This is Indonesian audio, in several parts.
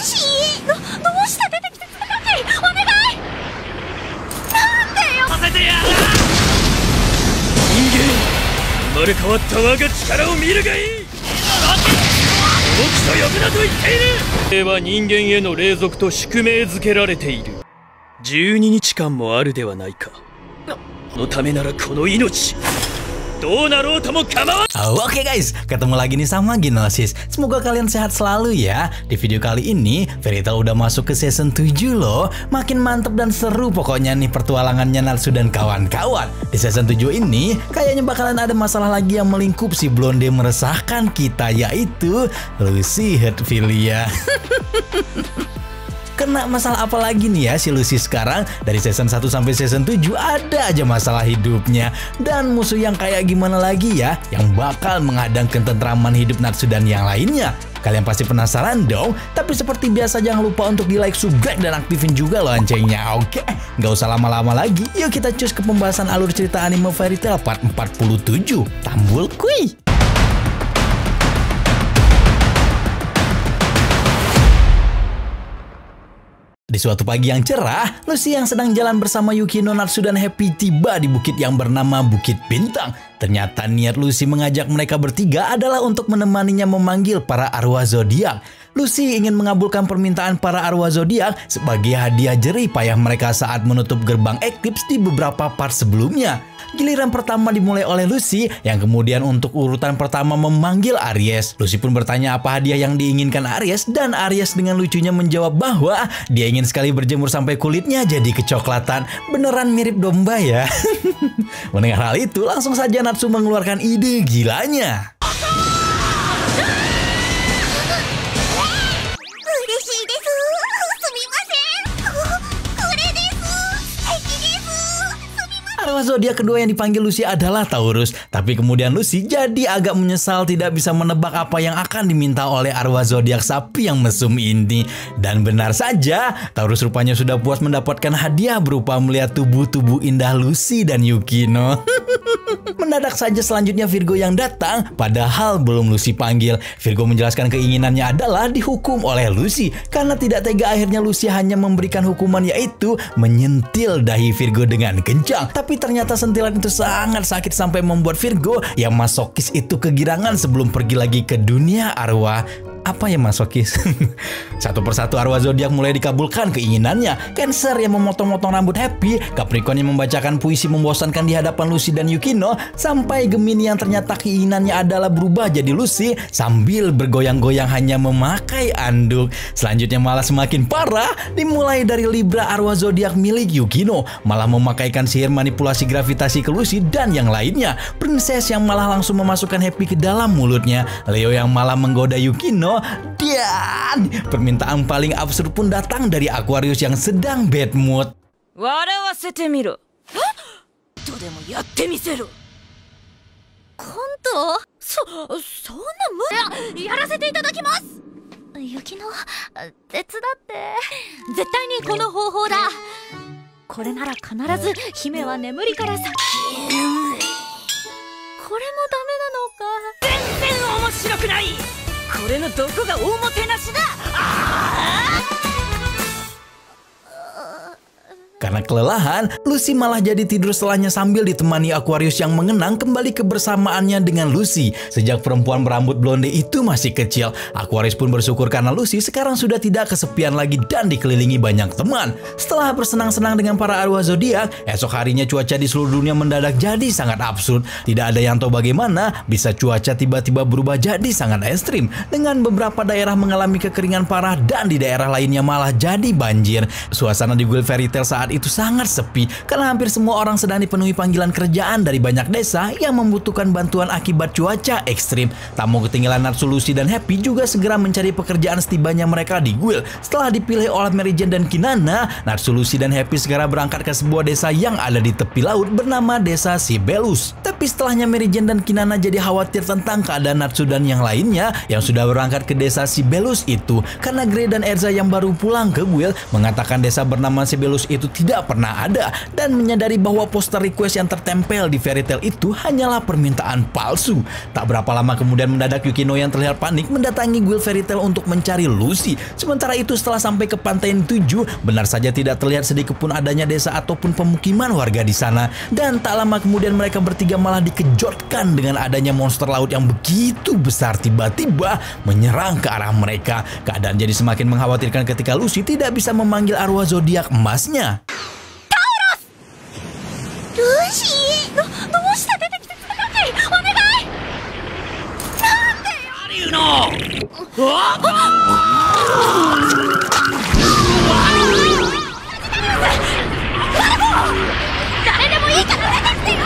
しい。どうして出てきてくれたってお願い。なんでよ。させてやる。人間、生まれ変わった我が力を見るがいい。動きと呼ぶなと言っている。これは人間への霊俗と宿命づけられている。12日間もあるではないか。そのためならこの命どうなろうとも構わん。Oke guys, ketemu lagi nih sama Ginosis. Semoga kalian sehat selalu ya. Di video kali ini, Fairy Tail udah masuk ke season 7 loh. Makin mantep dan seru pokoknya nih pertualangannya Natsu dan kawan-kawan. Di season 7 ini, kayaknya bakalan ada masalah lagi yang melingkup si blonde meresahkan kita, yaitu Lucy Heartfilia. Kena masalah apa lagi nih ya si Lucy sekarang? Dari season 1 sampai season 7 ada aja masalah hidupnya. Dan musuh yang kayak gimana lagi ya yang bakal menghadang ketentraman hidup Natsu dan yang lainnya? Kalian pasti penasaran dong? Tapi seperti biasa jangan lupa untuk di like, subscribe, dan aktifin juga loncengnya. Oke, nggak usah lama-lama lagi. Yuk kita cus ke pembahasan alur cerita anime Fairy Tail part 47. Tambul kuy! Di suatu pagi yang cerah, Lucy yang sedang jalan bersama Yukino, Natsu, dan Happy tiba di bukit yang bernama Bukit Bintang. Ternyata niat Lucy mengajak mereka bertiga adalah untuk menemaninya memanggil para arwah zodiak. Lucy ingin mengabulkan permintaan para arwah zodiak sebagai hadiah jerih payah mereka saat menutup gerbang Eclipse di beberapa part sebelumnya. Giliran pertama dimulai oleh Lucy yang kemudian untuk urutan pertama memanggil Aries. Lucy pun bertanya apa hadiah yang diinginkan Aries dan Aries dengan lucunya menjawab bahwa dia ingin sekali berjemur sampai kulitnya jadi kecoklatan. Beneran mirip domba ya. Mendengar hal itu langsung saja Natsu mengeluarkan ide gilanya. Arwah zodiak kedua yang dipanggil Lucy adalah Taurus, tapi kemudian Lucy jadi agak menyesal tidak bisa menebak apa yang akan diminta oleh arwah zodiak sapi yang mesum ini. Dan benar saja, Taurus rupanya sudah puas mendapatkan hadiah berupa melihat tubuh-tubuh indah Lucy dan Yukino. Mendadak saja selanjutnya Virgo yang datang, padahal belum Lucy panggil. Virgo menjelaskan keinginannya adalah dihukum oleh Lucy karena tidak tega akhirnya Lucy hanya memberikan hukuman yaitu menyentil dahi Virgo dengan kencang. Tapi ternyata sentilan itu sangat sakit sampai membuat Virgo yang masokis itu kegirangan sebelum pergi lagi ke dunia arwah. Apa ya masokis? Satu persatu arwah zodiak mulai dikabulkan keinginannya. Cancer yang memotong-motong rambut Happy, Capricorn yang membacakan puisi membosankan di hadapan Lucy dan Yukino, sampai Gemini yang ternyata keinginannya adalah berubah jadi Lucy sambil bergoyang-goyang hanya memakai anduk. Selanjutnya malah semakin parah, dimulai dari Libra arwah zodiak milik Yukino, malah memakaikan sihir manipulasi gravitasi ke Lucy dan yang lainnya. Princess yang malah langsung memasukkan Happy ke dalam mulutnya. Leo yang malah menggoda Yukino. Dan permintaan paling absurd pun datang dari Aquarius yang sedang bad mood. Karena kelelahan, Lucy malah jadi tidur setelahnya sambil ditemani Aquarius yang mengenang kembali kebersamaannya dengan Lucy. Sejak perempuan berambut blonde itu masih kecil, Aquarius pun bersyukur karena Lucy sekarang sudah tidak kesepian lagi dan dikelilingi banyak teman. Setelah bersenang-senang dengan para arwah zodiak, esok harinya cuaca di seluruh dunia mendadak jadi sangat absurd. Tidak ada yang tahu bagaimana bisa cuaca tiba-tiba berubah jadi sangat ekstrim, dengan beberapa daerah mengalami kekeringan parah dan di daerah lainnya malah jadi banjir. Suasana di Guild Fairy Tail saat itu sangat sepi karena hampir semua orang sedang dipenuhi panggilan kerjaan dari banyak desa yang membutuhkan bantuan akibat cuaca ekstrim. Tak mau ketinggalan, Natsu, Lucy, dan Happy juga segera mencari pekerjaan setibanya mereka di Guild. Setelah dipilih oleh Mary Jane dan Kinana, Natsu, Lucy, dan Happy segera berangkat ke sebuah desa yang ada di tepi laut bernama Desa Sibelius. Tapi setelahnya Mary Jane dan Kinana jadi khawatir tentang keadaan Natsu dan yang lainnya yang sudah berangkat ke Desa Sibelius itu karena Grey dan Erza yang baru pulang ke Guild mengatakan desa bernama Sibelius itu tidak tidak pernah ada dan menyadari bahwa poster request yang tertempel di Fairy Tail itu hanyalah permintaan palsu. Tak berapa lama kemudian mendadak Yukino yang terlihat panik mendatangi guild Fairy Tail untuk mencari Lucy. Sementara itu setelah sampai ke Pantai 7, benar saja tidak terlihat sedikit pun adanya desa ataupun pemukiman warga di sana. Dan tak lama kemudian mereka bertiga malah dikejutkan dengan adanya monster laut yang begitu besar tiba-tiba menyerang ke arah mereka. Keadaan jadi semakin mengkhawatirkan ketika Lucy tidak bisa memanggil arwah zodiak emasnya. Taurus! Lucy! どうして出てきてくれたっけ？お願い！なんでよ！何言うの？誰でもいいから出てきてよ！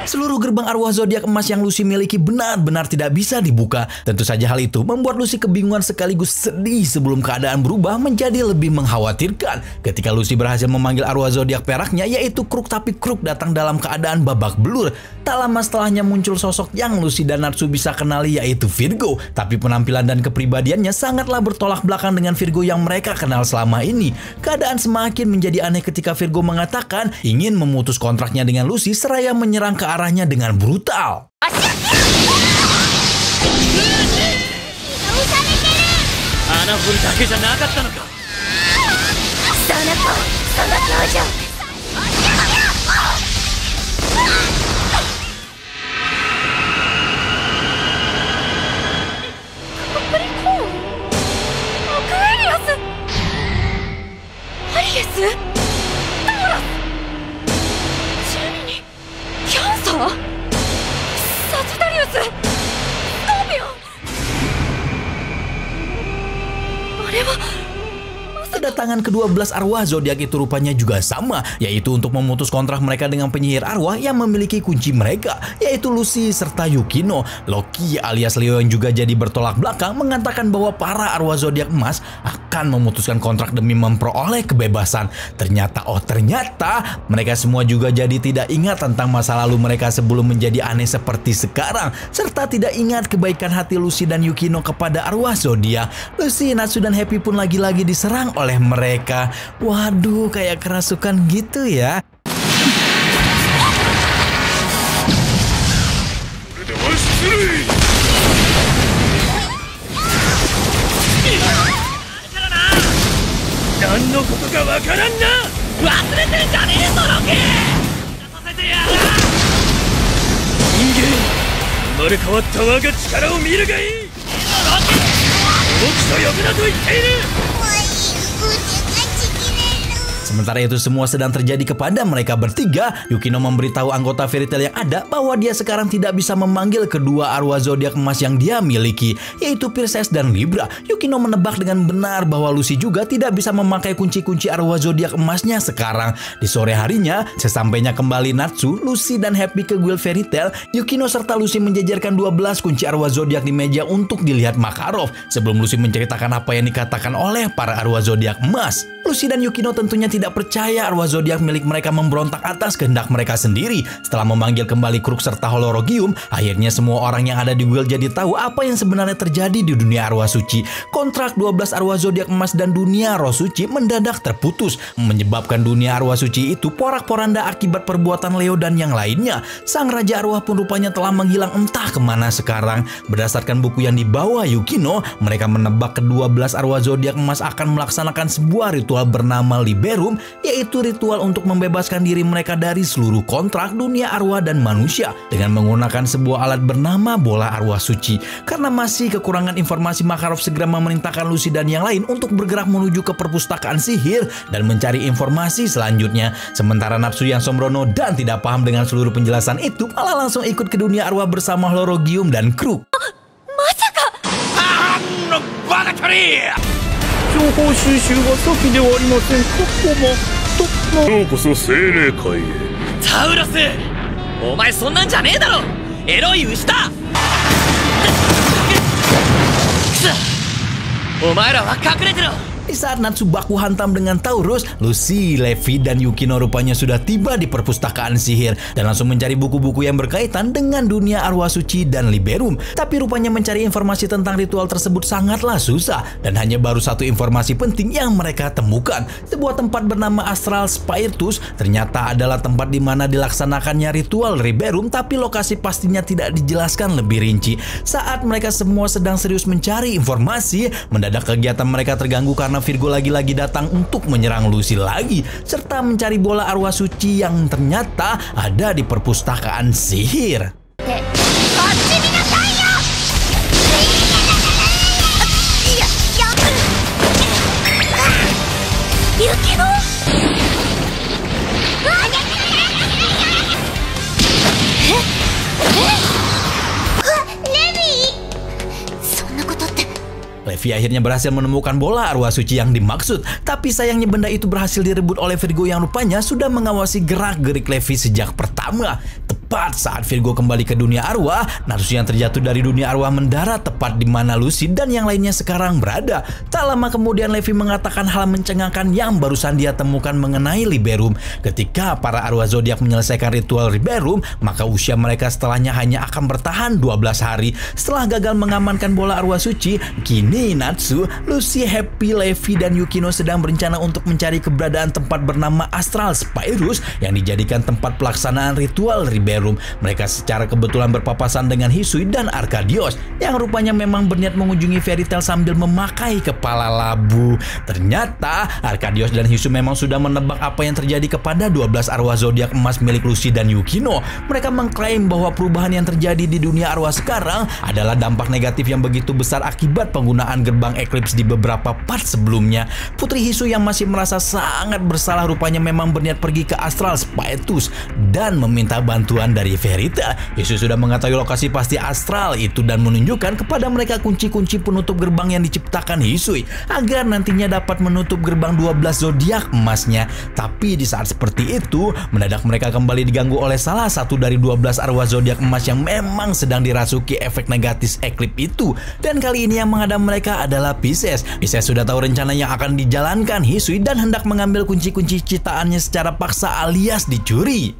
Seluruh gerbang arwah zodiak emas yang Lucy miliki benar-benar tidak bisa dibuka. Tentu saja hal itu membuat Lucy kebingungan sekaligus sedih sebelum keadaan berubah menjadi lebih mengkhawatirkan. Ketika Lucy berhasil memanggil arwah zodiak peraknya yaitu Kruk, tapi Kruk datang dalam keadaan babak belur. Tak lama setelahnya muncul sosok yang Lucy dan Natsu bisa kenali yaitu Virgo. Tapi penampilan dan kepribadiannya sangatlah bertolak belakang dengan Virgo yang mereka kenal selama ini. Keadaan semakin menjadi aneh ketika Virgo mengatakan ingin memutus kontraknya dengan Lucy seraya menyerang ke arahnya dengan brutal. 穴掘りだけじゃなかったのか。その表情。カプリコーン。アクエリアス。アリエス。タウラス。ジェミニ。キャンサー。サジタリウス。スコーピオン。あれは。 Kedatangan ke-12 arwah zodiak itu rupanya juga sama, yaitu untuk memutus kontrak mereka dengan penyihir arwah yang memiliki kunci mereka, yaitu Lucy serta Yukino. Loki alias Leo yang juga jadi bertolak belakang mengatakan bahwa para arwah zodiak emas akan memutuskan kontrak demi memperoleh kebebasan. Ternyata mereka semua juga jadi tidak ingat tentang masa lalu mereka sebelum menjadi aneh seperti sekarang, serta tidak ingat kebaikan hati Lucy dan Yukino kepada arwah zodiak. Lucy, Natsu dan Happy pun lagi-lagi diserang oleh mereka. Waduh, kayak kerasukan gitu ya. Sementara itu semua sedang terjadi kepada mereka bertiga. Yukino memberitahu anggota Fairy Tail yang ada bahwa dia sekarang tidak bisa memanggil kedua arwah zodiak emas yang dia miliki, yaitu Pisces dan Libra. Yukino menebak dengan benar bahwa Lucy juga tidak bisa memakai kunci-kunci arwah zodiak emasnya sekarang. Di sore harinya, sesampainya kembali Natsu, Lucy dan Happy ke guild Fairy Tail, Yukino serta Lucy menjajarkan 12 kunci arwah zodiak di meja untuk dilihat Makarov. Sebelum Lucy menceritakan apa yang dikatakan oleh para arwah zodiak emas, Lucy dan Yukino tentunya tidak percaya arwah zodiak milik mereka memberontak atas kehendak mereka sendiri. Setelah memanggil kembali Kruk serta Holorogium, akhirnya semua orang yang ada di guild jadi tahu apa yang sebenarnya terjadi di dunia arwah suci. Kontrak 12 arwah zodiak emas dan dunia roh suci mendadak terputus, menyebabkan dunia arwah suci itu porak-poranda akibat perbuatan Leo dan yang lainnya. Sang raja arwah pun rupanya telah menghilang entah kemana sekarang. Berdasarkan buku yang dibawa Yukino, mereka menebak ke-12 arwah zodiak emas akan melaksanakan sebuah ritual bernama Liberum, yaitu ritual untuk membebaskan diri mereka dari seluruh kontrak dunia arwah dan manusia dengan menggunakan sebuah alat bernama bola arwah suci. Karena masih kekurangan informasi, Makarov segera memerintahkan Lucy dan yang lain untuk bergerak menuju ke perpustakaan sihir dan mencari informasi selanjutnya. Sementara Natsu yang sembrono dan tidak paham dengan seluruh penjelasan itu malah langsung ikut ke dunia arwah bersama Holorogium dan Kruk. Masaka! Taurus! お前そんなんじゃねえだろ！エロい牛だ！くそ！お前らは隠れてろ！ Di saat Natsu baku hantam dengan Taurus, Lucy, Levi, dan Yukino rupanya sudah tiba di perpustakaan sihir dan langsung mencari buku-buku yang berkaitan dengan dunia arwah suci dan Liberum. Tapi rupanya mencari informasi tentang ritual tersebut sangatlah susah dan hanya baru satu informasi penting yang mereka temukan. Sebuah tempat bernama Astral Spiritus ternyata adalah tempat di mana dilaksanakannya ritual Liberum, tapi lokasi pastinya tidak dijelaskan lebih rinci. Saat mereka semua sedang serius mencari informasi, mendadak kegiatan mereka terganggu karena Virgo lagi-lagi datang untuk menyerang Lucy lagi, serta mencari bola arwah suci yang ternyata ada di perpustakaan sihir. Levi akhirnya berhasil menemukan bola arwah suci yang dimaksud, tapi sayangnya benda itu berhasil direbut oleh Virgo yang rupanya sudah mengawasi gerak-gerik Levi sejak pertama. Tepat saat Virgo kembali ke dunia arwah, Natsu yang terjatuh dari dunia arwah mendarat tepat di mana Lucy dan yang lainnya sekarang berada. Tak lama kemudian Levi mengatakan hal mencengangkan yang barusan dia temukan mengenai Liberum. Ketika para arwah zodiak menyelesaikan ritual Liberum, maka usia mereka setelahnya hanya akan bertahan 12 hari. Setelah gagal mengamankan bola arwah suci, kini Natsu, Lucy, Happy, Levi, dan Yukino sedang berencana untuk mencari keberadaan tempat bernama Astral Spirus yang dijadikan tempat pelaksanaan ritual Liberum. Mereka secara kebetulan berpapasan dengan Hisui dan Arkadios yang rupanya memang berniat mengunjungi Fairy Tail sambil memakai kepala labu. Ternyata Arkadios dan Hisui memang sudah menebak apa yang terjadi kepada 12 arwah zodiak emas milik Lucy dan Yukino. Mereka mengklaim bahwa perubahan yang terjadi di dunia arwah sekarang adalah dampak negatif yang begitu besar akibat penggunaan gerbang Eclipse di beberapa part sebelumnya. Putri Hisui yang masih merasa sangat bersalah rupanya memang berniat pergi ke Astral Spiritus dan meminta bantuan dari Fairy Tail. Hisui sudah mengetahui lokasi pasti astral itu dan menunjukkan kepada mereka kunci-kunci penutup gerbang yang diciptakan Hisui agar nantinya dapat menutup gerbang 12 zodiak emasnya. Tapi di saat seperti itu, mendadak mereka kembali diganggu oleh salah satu dari 12 arwah zodiak emas yang memang sedang dirasuki efek negatif Eclipse itu. Dan kali ini yang menghadang mereka adalah Pisces. Pisces sudah tahu rencana yang akan dijalankan Hisui dan hendak mengambil kunci-kunci ciptaannya secara paksa alias dicuri.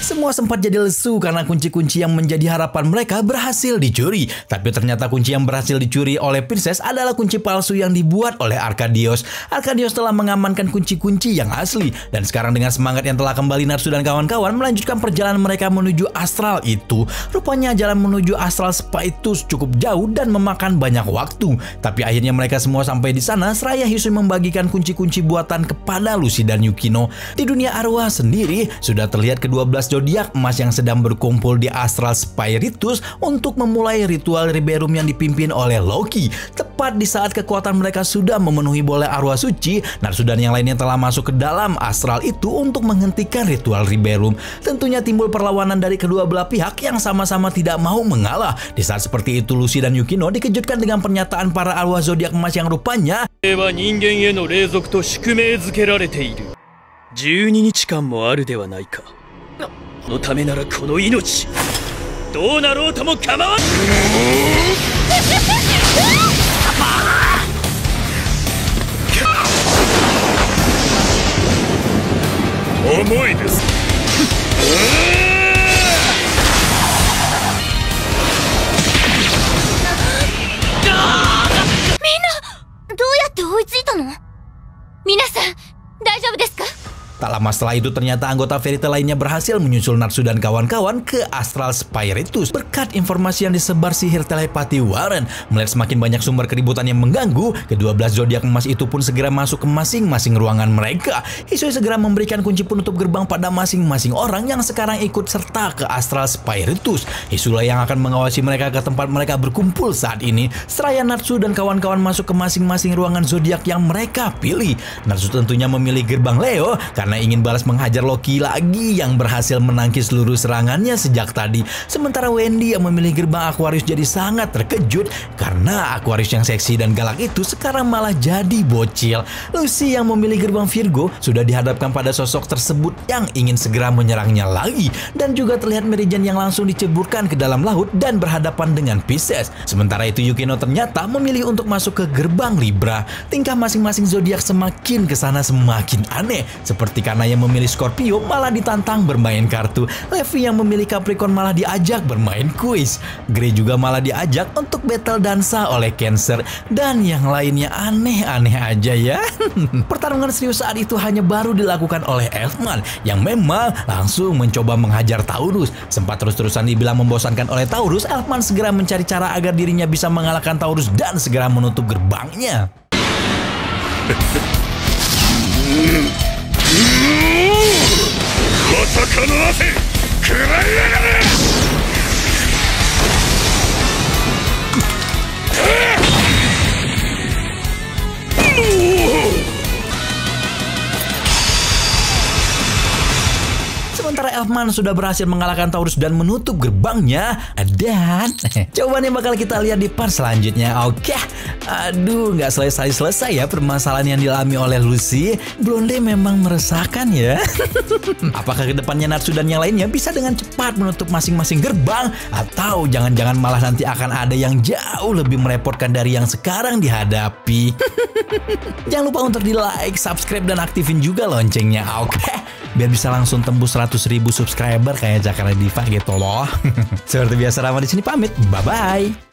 Semua sempat jadi lesu karena kunci-kunci yang menjadi harapan mereka berhasil dicuri. Tapi ternyata kunci yang berhasil dicuri oleh Princess adalah kunci palsu yang dibuat oleh Arkadios. Arkadios telah mengamankan kunci-kunci yang asli. Dan sekarang dengan semangat yang telah kembali, Natsu dan kawan-kawan melanjutkan perjalanan mereka menuju astral itu. Rupanya jalan menuju Astral Spiritus cukup jauh dan memakan banyak waktu. Tapi akhirnya mereka semua sampai di sana seraya Hisui membagikan kunci-kunci buatan kepada Lucy dan Yukino. Di dunia arwah sendiri sudah terlihat ke-12 zodiak emas yang sedang berkumpul di Astral Spiritus untuk memulai ritual Liberum yang dipimpin oleh Loki. Tepat di saat kekuatan mereka sudah memenuhi bola arwah suci, Natsu dan yang lainnya telah masuk ke dalam astral itu untuk menghentikan ritual Liberum. Tentunya timbul perlawanan dari kedua belah pihak yang sama-sama tidak mau mengalah. Di saat seperti itu, Lucy dan Yukino dikejutkan dengan pernyataan para arwah zodiak emas yang rupanya 12日間もあるではないか。このためならこの命どうなろうとも構わん。重いです。みんなどうやって追いついたの？皆さん大丈夫ですか？ Tak lama setelah itu ternyata anggota Fairy Tail lainnya berhasil menyusul Natsu dan kawan-kawan ke Astral Spiritus. Berkat informasi yang disebar sihir telepati Warren, melihat semakin banyak sumber keributan yang mengganggu, kedua belas zodiak emas itu pun segera masuk ke masing-masing ruangan mereka. Hisui segera memberikan kunci penutup gerbang pada masing-masing orang yang sekarang ikut serta ke Astral Spiritus. Hisulah yang akan mengawasi mereka ke tempat mereka berkumpul saat ini. Seraya Natsu dan kawan-kawan masuk ke masing-masing ruangan zodiak yang mereka pilih. Natsu tentunya memilih gerbang Leo karena ingin balas menghajar Loki lagi yang berhasil menangkis seluruh serangannya sejak tadi. Sementara Wendy yang memilih gerbang Aquarius jadi sangat terkejut karena Aquarius yang seksi dan galak itu sekarang malah jadi bocil. Lucy yang memilih gerbang Virgo sudah dihadapkan pada sosok tersebut yang ingin segera menyerangnya lagi, dan juga terlihat Mary Jane yang langsung diceburkan ke dalam laut dan berhadapan dengan Pisces. Sementara itu Yukino ternyata memilih untuk masuk ke gerbang Libra. Tingkah masing-masing zodiak semakin kesana semakin aneh, seperti karena yang memilih Scorpio malah ditantang bermain kartu, Levi yang memilih Capricorn malah diajak bermain kuis, Grey juga malah diajak untuk battle dansa oleh Cancer, dan yang lainnya aneh-aneh aja ya. Pertarungan serius saat itu hanya baru dilakukan oleh Elfman yang memang langsung mencoba menghajar Taurus. Sempat terus-terusan dibilang membosankan oleh Taurus, Elfman segera mencari cara agar dirinya bisa mengalahkan Taurus dan segera menutup gerbangnya. Sementara Elfman sudah berhasil mengalahkan Taurus dan menutup gerbangnya. Dan jawabannya bakal kita lihat di part selanjutnya. Oke, aduh, nggak selesai-selesai ya permasalahan yang dialami oleh Lucy. Blonde memang meresahkan ya. Apakah kedepannya Natsu dan yang lainnya bisa dengan cepat menutup masing-masing gerbang? Atau jangan-jangan malah nanti akan ada yang jauh lebih merepotkan dari yang sekarang dihadapi? Jangan lupa untuk di like, subscribe, dan aktifin juga loncengnya. Oke, biar bisa langsung tembus 100.000 subscriber kayak Cakra Diva gitu loh. Seperti biasa, Rama di sini pamit. Bye-bye.